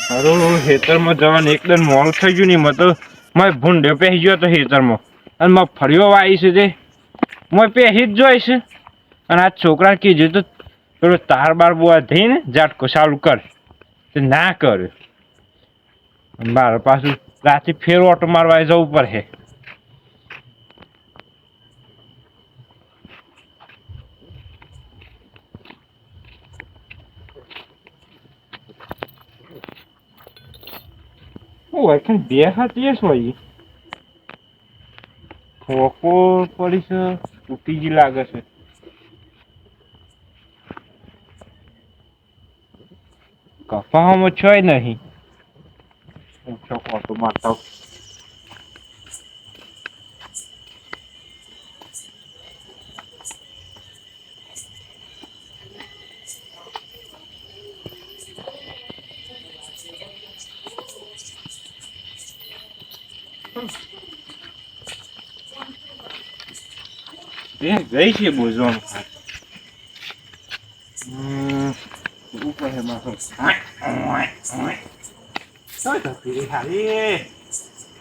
હારું ખેતરમાં જવાનું એકદમ મોડું થઈ ગયું ને તો મેં ભૂંડે પહેરી ગયો તો ખેતરમાં અને મેં ફળીઓ વાવી છે તે મેં પહેરી જ જોઈશ અને આ છોકરા કીધું તો પેલો તાર બાર બોવા થઈને ઝાટકો ચાલુ કર તે ના કર્યો મારે પાછું રાતે ફેર ઓટો મારવા જવું પડે. હોય કે બે હાથી હોય ખોખો પડી છે તૂટી ગઈ લાગે છે. કપામાં છે નહીં ઊંચો ખોટો મારતા ગઈ છે બોઝવાનું ઉપર હે મારો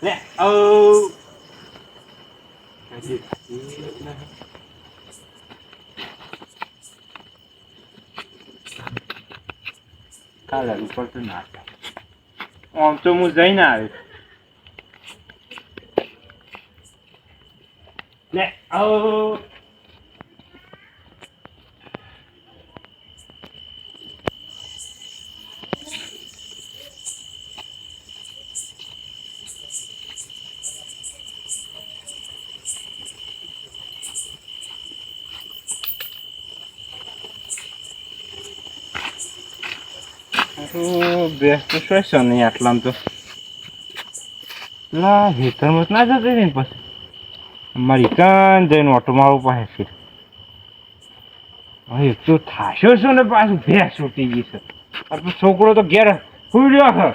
લે ઓ કાલે ઉપર તો ના આમ તો હું જઈને આવે લે ઓ બેસ્ટ તો શું નહીં આટલામાં તો ના હેતરમાં ના જતી ને પછી મારી કાન જઈને ઓટો મારવું પડે છે. હવે તો થાશો છો ને પાછું ભેંસ છૂટી ગઈ છે છોકરો તો ઘેર સુઈ રહ્યો છે.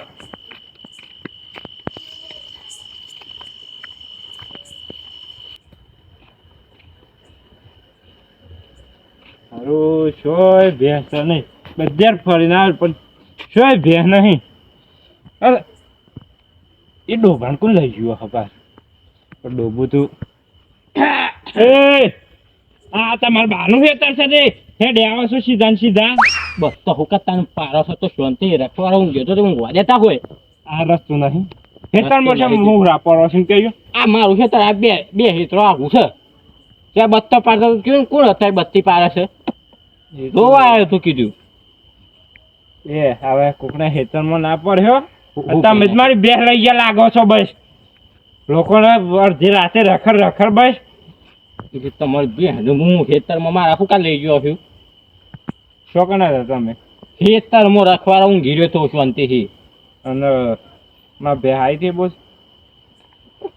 હારું શોય ભેંસ નહીં બધે ફરીને આવે પણ શોય ભેંસ નહીં. અરે એ ડોભાણ કોણ લઈ ગયો ખબર પણ ડોબું તું એ આ તમારા બાનું ખેતર છે તે હે ડેવા શું સીધા સીધા બસ તો હુકતાનો પારો છે તો શાંતિ રખવાડો હું ગયો તો ઊંઘવા દેતા હોય. આ રસ્તો નહીં ખેતરમાં છે હું રાપરો છું કહ્યું આ મારું ખેતર આ બે હેતરો આવું છે ત્યાં બત્તો પાડતો કેવું કોણ અત્યારે બત્તી પાડે છે જોવા આવ્યો તું કીધું એ હવે કોકના ખેતરમાં ના પડ્યો તમે જ મારી બે લઈ ગયા લાગો છો બસ લોકોને અડધી રાતે રખડ રખડ બસ એટલે તમારી બે હું ખેતરમાં મારા ફૂકા લઈ ગયો છું. શું કના હતા તમે ખેતરમાં રખવાડા હું ઘીર્યો તો શાંતિથી અને માં બે હાઈ થી બોસ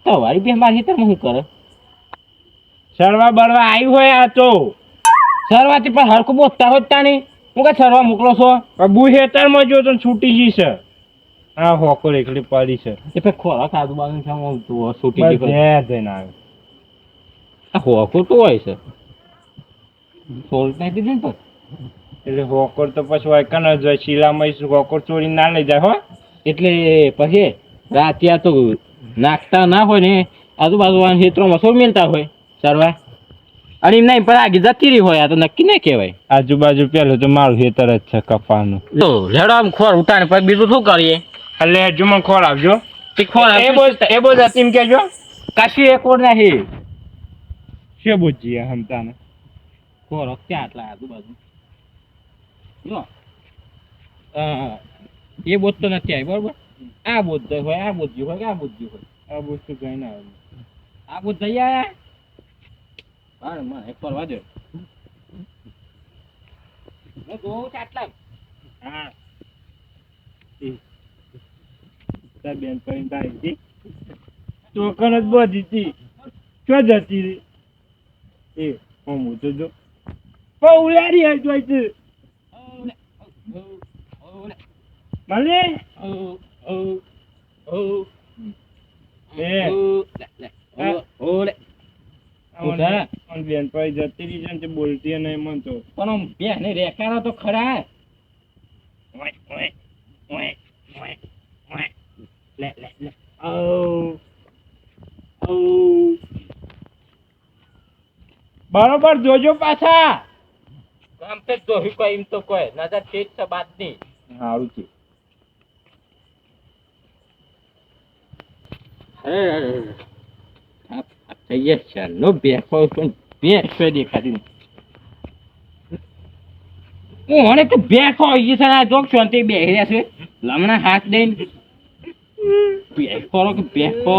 તમારી બે મારા ખેતરમાં શું કરે સરવા બળવા આવ્યું હોય આ તો સરવાથી પણ હરખું બોલતા હોય તાણી હું કઈ સરવા મોકલો છો બુ ખેતરમાં જો તો છૂટી ગઈ છે. હા હોકો એકલી પડી છે એ પછી ખોરાક આજુબાજુ છે છૂટી ગઈ જઈને આવે હોકો તો હોય છે સોલ્ટ નાખી દીધી ને પણ એટલે હોકોર તો પછી વાયકા ન જાય શીલામાં હોકોર ચોરી ના લઈ જાય હો એટલે પછી રાત્યા તો નાખતા ના હોય ને આજુબાજુ ખેતરોમાં સોળ મેલતા હોય સરવા અને એમ નહીં પણ આગી જતી રહી હોય આ તો નક્કી ના કહેવાય. આજુબાજુ પેલું તો મારું ખેતર જ છે કપાનું તો લેડો આમ ખોર ઉતાને પછી બીજું શું કરીએ એટલે હજુ મને ખોર આવજો ખોર એ બોલ એમ કેજો કાશી એક ઓર નહીં શું બોજીએ હમતાને ખોર ક્યાં આટલા આજુબાજુ જો એ બોધ તો નથી આવી બરોબર આ બોધ હોય આ બોધ્યું હોય આ બોધ્યું હોય આ બોધ તો કઈ ના આવે આ બોધ જઈ આયા હા મને એક ફરવા દે મેં જોઉં છે આટલા હા તાર બેન કરીને તારી હતી ચોકન જ બધી હતી શું જતી રહી એ હું તો જો પૌરારી હજુ છે મને બેન પર જતી રહી છે બોલતી નહીં મન તો પણ બેન રેખાડો તો ખરા લે લે લે ઓ ઓ બરોબર જોજો પાછા. કામ પે જોહી કોઈ એમ તો કોઈ નજર તેજ છે બાત નહીં. સારું છે. થઈ છે નો બેઠો પણ બેઠો દેખાતી નહીં. હું મને તો બેઠો હોય છે આ જોક શાંતિ બેહી રહ્યા છે લમણા હાથ દઈને બેઠો કે બેઠો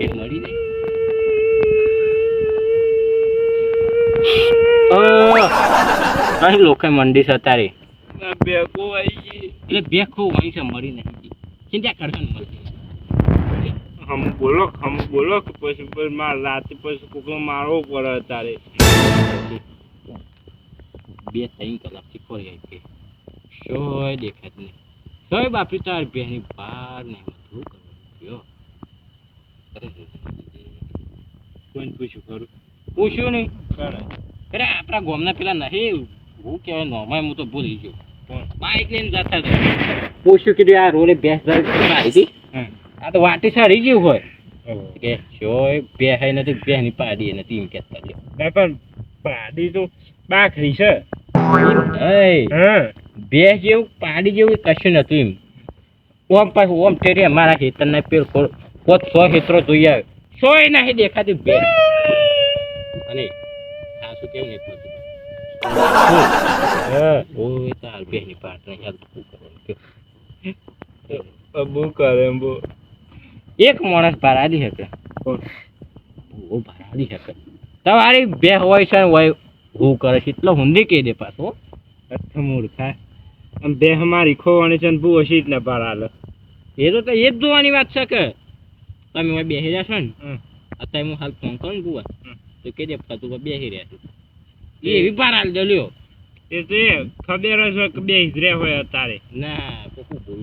એ લડી દે અહીં લોકો મંડી છે તારી બેકો આવી ગઈ. એટલે બેખો વहीं છે મળી નહીં ચિંતા કરશો ને મળશે હમ બોલો કે પછી માર રાતે પછી કોકનો મારવો પડે તારે. બે ત્રણ કલાકથી ફરી આવી ગઈ શોય દેખાત નહીં શોય બાપરી તારી બેની બહાર નહીં બધું કરવાનું કોઈને પૂછ્યું ખરું? પૂછ્યું નહીં કરે અરે આપણા ગામના પેલા નહીં હું કહેવાય નોમાય હું તો ભૂલી ગયો કોણ? બાઈક લઈને જતા હતા પૂછ્યું કીધું આ રોડે ભેંસ આવી હતી આ તો વાટી સારી ગયું હોય કે શોય બે હે નથી બેની પાડી નથી એમ કહેતા પણ પાડી તો બાખરી છે. બે જેવું પાડી જેવું કશું નતું એમ ઓમ પાછું ઓમ ટેરી અમારા ખેતરના પેલ પોત 100 ખેતરો જોઈ આવે 100 નહીં દેખાતી બે અને સાસુ કેવું નહીં પૂછતું ઓય તાર બેની પાટ નહીં હાલ શું કરવાનું બહુ કરે બહુ. એક માણસ ભરાડી શકે બહુ ભરાડી શકે તમારી બે હોય છે હોય હું કરે છે એટલો હુંદી કહી દે પાછો મૂર્ખા આમ બે મારી ખોવાની છે ને બહુ હસી જ ને બહાર હાલે. એ તો એ જ જોવાની વાત છે કે તમે હવે બેસી રહ્યા છો ને અત્યારે હું હાલ ફોન કરું ને બુઆ તો કહી દે તું બેસી રહ્યા છું એ એવી બહાર હાલ દે લ્યો એ તો એ ખબર જ હોય કે બે હિજરે હોય અત્યારે. ના કોકું બોલ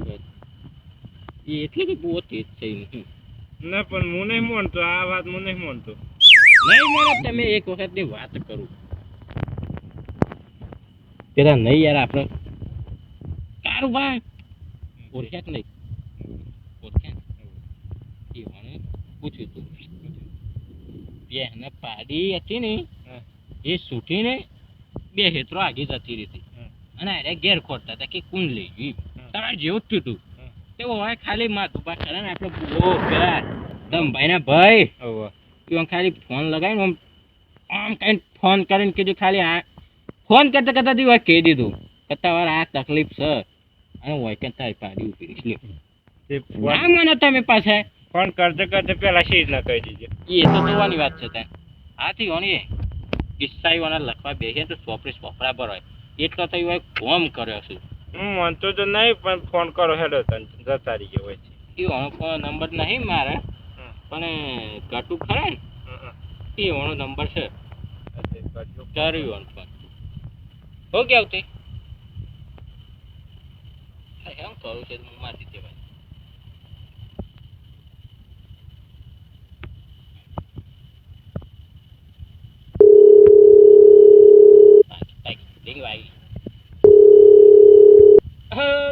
એ એટલે કે બહુ તેજ છે નહીં ના પણ હું નહીં માનતો આ વાત હું નહીં માનતો. નહીં મારે તમે એક વખતની વાત કરું પેલા નહીં યાર આપણે તારું ભાઈ ઓળખ્યા કે નહીં ઓળખ્યા એ મને પૂછ્યું તું બે પાડી હતી ને એ છૂટીને બે હેતરો આગી જતી રહી અને અરે ઘેર ખોટતા હતા કે કોણ લઈ ગયું તમારે જેવું જ થયું તે હવે ખાલી માથું પા કરે ને આપણે બહુ પેલા દમભાઈ ના ભાઈ તું ખાલી ફોન લગાવીને આમ કઈ ફોન કરીને કીધું ખાલી આ ફોન કરતા કરતા દી કહી દીધું કે તમારે આ તકલીફ છે અને હોય કે તારી પાડી ઉભી રહી ના મને તમે પાછા ફોન કરતે કરતે પેલા શીટ ના કહી દીધે. એ તો જોવાની વાત છે ત્યાં આથી હોની કિસ્સાઓના લખવા બેસે તો સોપરા પર હોય એટલો તો હોય કોમ કર્યો છું હું માનતો તો નહીં પણ ફોન કરો હેડો તને જતા રહી ગયો હોય છે. એ ઓનો નંબર નહીં મારે પણ ઘટું ખરા ને એ ઓનો નંબર છે કર્યો ઓન ફોન હો કે આવતી એમ કરું છે હું મારી દીધે ભાઈ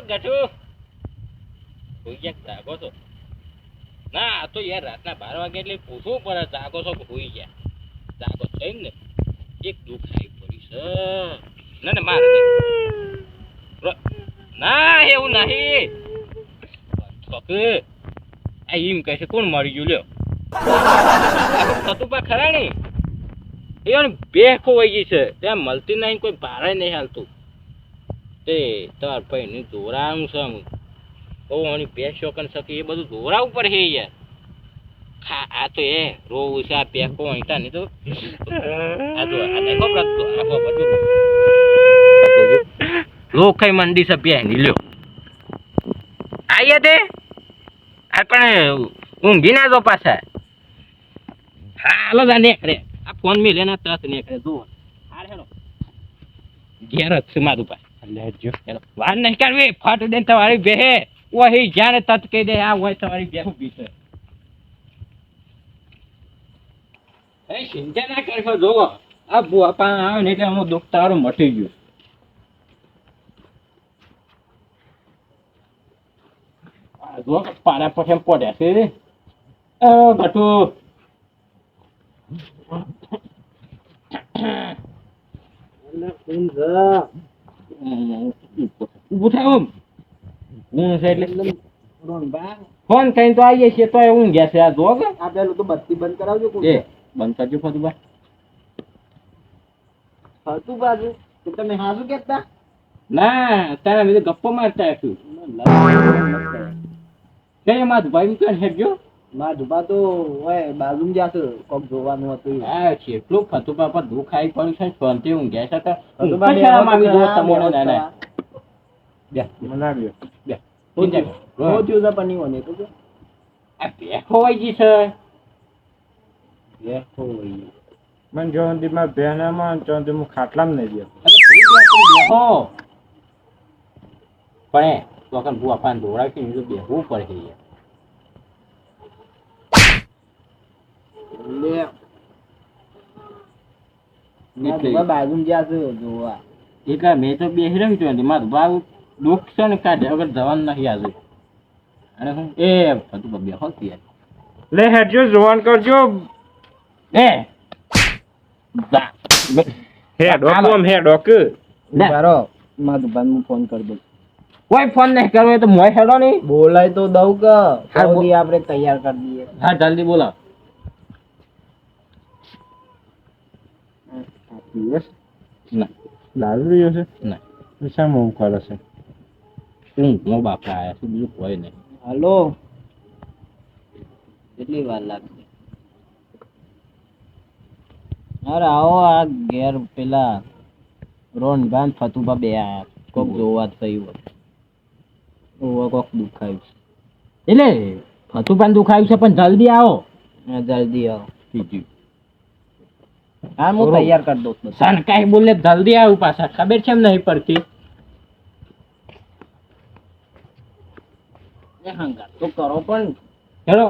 ગઠુ હોઈ ગયા જાગો છો ના આ તો યાર રાતના 12 વાગે એટલે પૂછવું પડે જાગો છો કે હોઈ ગયા જાગો છો એમ ને એક દુઃખ આવી પડી છે ના ને મારે ના એવું નહીં આ એમ કહે છે કોણ મારી ગયું લ્યો થતું પા ખરા નહીં એ બે ખોવાઈ ગઈ છે ત્યાં મળતી નહીં કોઈ ભારે નહીં હાલતું તે તાર ભાઈ દોરાનું છે હું બે શોકન શકે એ બધું દોરાવું પડે હે યાર આ તો એ રોવું છે આ પેકો અહીંતા નહીં તો આ જો આ દેખો બધું લોખાઈ મંડી છે બે ની લ્યો આયા તે આ પણ ઊંઘી ના જો પાછા હાલો જા નેકરે આ ફોન મી લેના તરત નેકરે જુઓ હાર હેલો ઘેર જ છે મારું પાસે લેજો હેલો વાર નહીં કરવી ફટ દે તમારી બેહે ઓહી જ્યારે તત કહી દે આ હોય તમારી બેહુ પીશે એ ચિંતા ના કરશો જોવો આ બુઆ પા આવે ને એટલે આમાં દુઃખ તારું મટી ગયું જો પાડા પછી એમ પડ્યા છે ગટુ ઊભું થાય ઓમ હું છે એટલે ફોન કઈ તો આવીએ છીએ તો ઊંઘ ગયા છે આ જો કે આ પેલું તો બત્તી બંધ કરાવજો એ બંધ કરજો ફતુબા હતું બાજુ તો તમે હાજુ કેતા ના તારા લીધે ગપ્પો મારતા છું કઈ માધુભાઈ તો હેડજો માં જુબા તો હોય બાજુમાં જાશે કોક જોવાનું હતું આ છે એટલું ફતુબા પર દુઃખ આવી પડ્યું છે શાંતિ ઊંઘ્યા છે તો ફતુબા બે શરમ આવી જો વખત તમને આ ના ના બે મનાવ્યો બે હો થયું છે પણ નહીં હોને તો કે આ બેઠો હોય જી છે બેઠો હોય મને જો સુધી મારા બહેનામાં જો સુધી હું ખાટલામાં નહીં ગયો અરે ભૂલ બેઠો પણ તો કન બુઆ પાન દોડા કે જો બેહવું પડે યાર લે માં જુબા બાજુમાં જાશે જોવા એટલે મેં તો બેસી રહ્યું છું મારું ભાવ દુઃખ છે ને કાઢે વગર જવાનું નથી આજુ અને હું એ બધું બેહો યાર લે હેડજો જોવાન કરજો એ જા હેડ ઓમ હેડ ઓક બારો માં જુબાન હું ફોન કરી દઉં કોઈ ફોન નહીં કરવો એ તો મોય હેડો નહીં બોલાય તો દઉં કે હા, સૌદી આપણે તૈયાર કરી દઈએ હા જલ્દી બોલો ના દારૂ રહ્યો છે ના શામાં એવું કરે છે નો બાપા આયા છે બીજું કોઈ નહીં હાલો કેટલી વાર લાગશે અરે આવો આ ઘેર પેલા રોન ભાન ફતુબા બે આયા કોક જોવા થયું ઓવા કોક દુખાયું એટલે ફતુપાન દુખાયું છે પણ જલ્દી આવો છે જલ્દી આવો બીજું હા હું તૈયાર કરી દઉં છું સનકાઈ બોલે જલ્દી આવું પાછા ખબર છે એમ નહીં પડતી હંગાત તો કરો પણ હેલો